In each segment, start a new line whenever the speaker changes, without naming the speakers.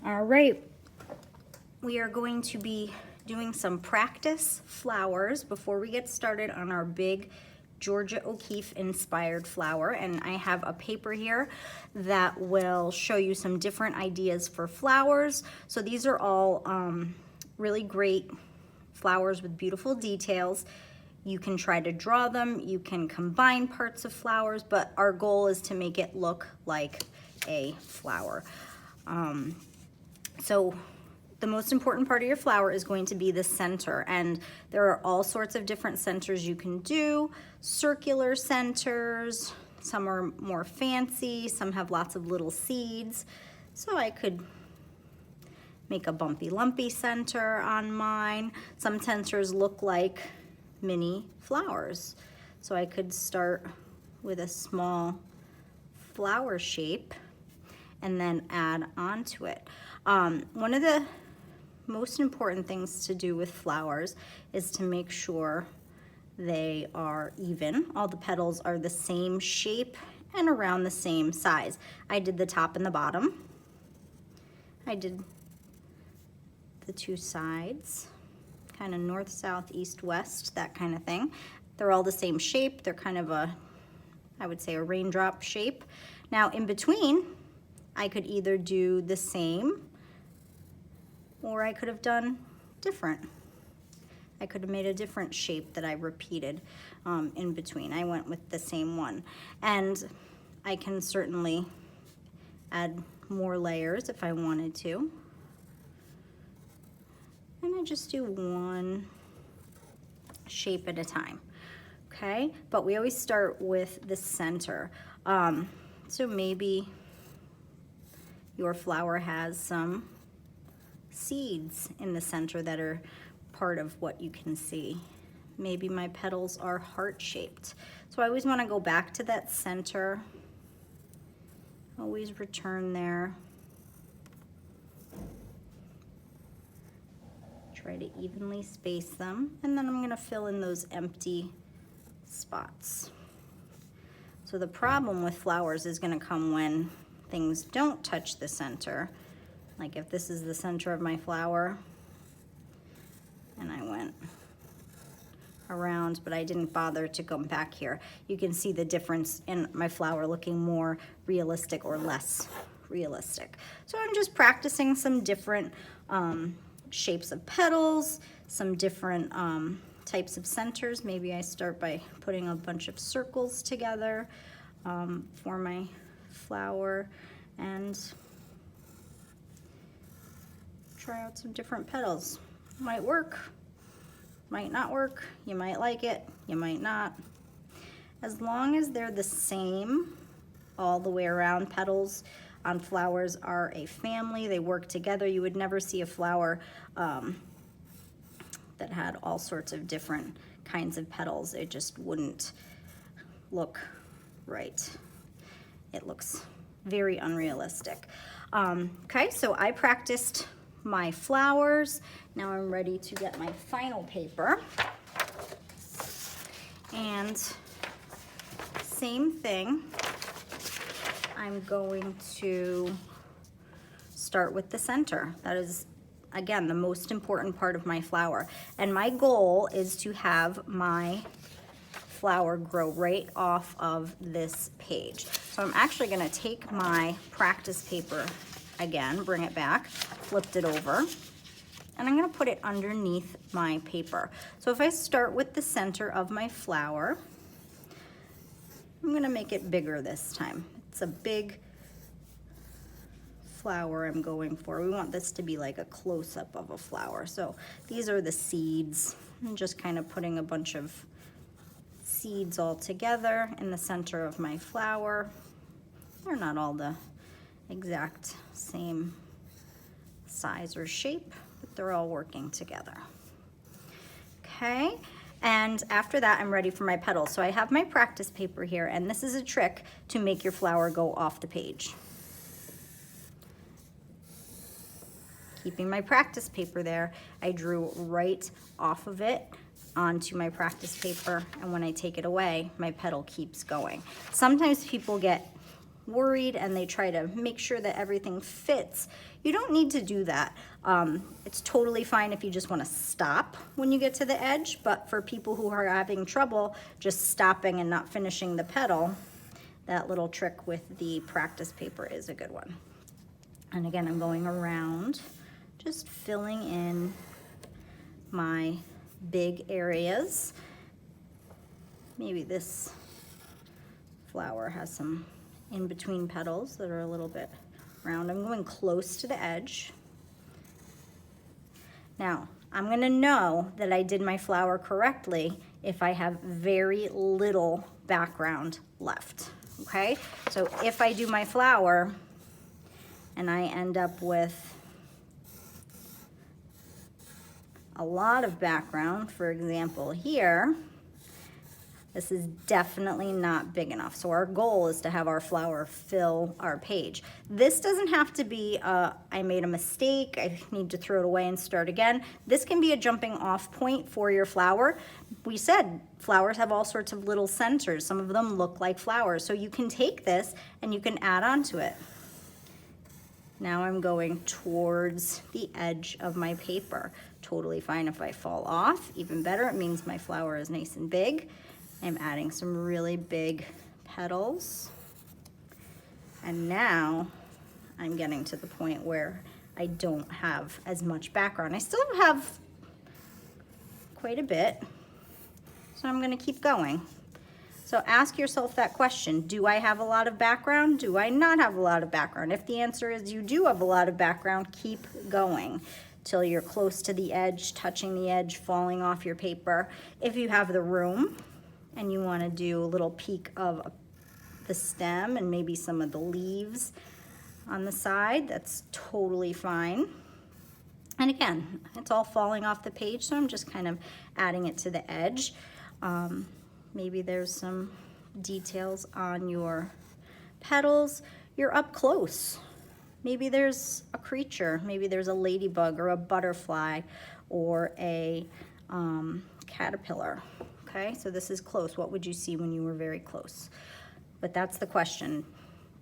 All right, we are going to be doing some practice flowers before we get started on our big Georgia O'Keeffe inspired flower. And I have a paper here that will show you some different ideas for flowers. So these are all really great flowers with beautiful details. You can try to draw them, you can combine parts of flowers, but our goal is to make it look like a flower. So the most important part of your flower is going to be the center, and there are all sorts of different centers you can do. Circular centers, some are more fancy, some have lots of little seeds. So I could make a bumpy lumpy center on mine. Some centers look like mini flowers. So I could start with a small flower shape and then add onto it. One of the most important things to do with flowers is to make sure they are even. All the petals are the same shape and around the same size. I did the top and the bottom. I did the two sides, kind of north, south, east, west, that kind of thing. They're all the same shape. They're kind of a, I would say, a raindrop shape. Now in between, I could either do the same or I could have done different. I could have made a different shape that I repeated in between. I went with the same one. And I can certainly add more layers if I wanted to. And I just do one shape at a time, okay? But we always start with the center. So maybe your flower has some seeds in the center that are part of what you can see. Maybe my petals are heart-shaped. So I always want to go back to that center. Always return there. Try to evenly space them, and then I'm going to fill in those empty spots. So the problem with flowers is going to come when things don't touch the center. Like if this is the center of my flower and I went around, but I didn't bother to come back here. You can see the difference in my flower looking more realistic or less realistic. So I'm just practicing some different shapes of petals, some different types of centers. Maybe I start by putting a bunch of circles together for my flower and try out some different petals. Might work, might not work. You might like it, you might not. As long as they're the same all the way around, petals on flowers are a family. They work together. You would never see a flower that had all sorts of different kinds of petals. It just wouldn't look right. It looks very unrealistic. Okay, so I practiced my flowers. Now I'm ready to get my final paper. And same thing. I'm going to start with the center. That is, again, the most important part of my flower. And my goal is to have my flower grow right off of this page. So I'm actually gonna take my practice paper again, bring it back, flipped it over, and I'm gonna put it underneath my paper. So if I start with the center of my flower, I'm gonna make it bigger this time. It's a big flower I'm going for. We want this to be like a close-up of a flower. So these are the seeds. I'm just kind of putting a bunch of seeds all together in the center of my flower. They're not all the exact same size or shape, but they're all working together. Okay, and after that I'm ready for my petals. So I have my practice paper here, and this is a trick to make your flower go off the page. Keeping my practice paper there, I drew right off of it onto my practice paper, and when I take it away, my petal keeps going. Sometimes people get worried and they try to make sure that everything fits. You don't need to do that. It's totally fine if you just want to stop when you get to the edge, but for people who are having trouble just stopping and not finishing the petal, that little trick with the practice paper is a good one. And again, I'm going around, just filling in my big areas. Maybe this flower has some in-between petals that are a little bit round. I'm going close to the edge. Now, I'm gonna know that I did my flower correctly if I have very little background left, okay? So if I do my flower and I end up with a lot of background, for example here, this is definitely not big enough. So our goal is to have our flower fill our page. This doesn't have to be, I made a mistake, I need to throw it away and start again. This can be a jumping off point for your flower. We said flowers have all sorts of little centers. Some of them look like flowers. So you can take this and you can add on to it. Now I'm going towards the edge of my paper. Totally fine if I fall off, even better, it means my flower is nice and big. I'm adding some really big petals. And now I'm getting to the point where I don't have as much background. I still have quite a bit, so I'm gonna keep going. So ask yourself that question, do I have a lot of background? Do I not have a lot of background? If the answer is you do have a lot of background, keep going till you're close to the edge, touching the edge, falling off your paper. If you have the room and you want to do a little peek of the stem and maybe some of the leaves on the side, that's totally fine. And again, it's all falling off the page, so I'm just kind of adding it to the edge. Maybe there's some details on your petals. You're up close. Maybe there's a creature. Maybe there's a ladybug or a butterfly or a caterpillar. Okay, so this is close. What would you see when you were very close? But that's the question.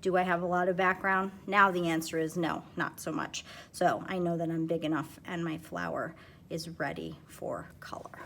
Do I have a lot of background? Now the answer is no, not so much. So I know that I'm big enough and my flower is ready for color.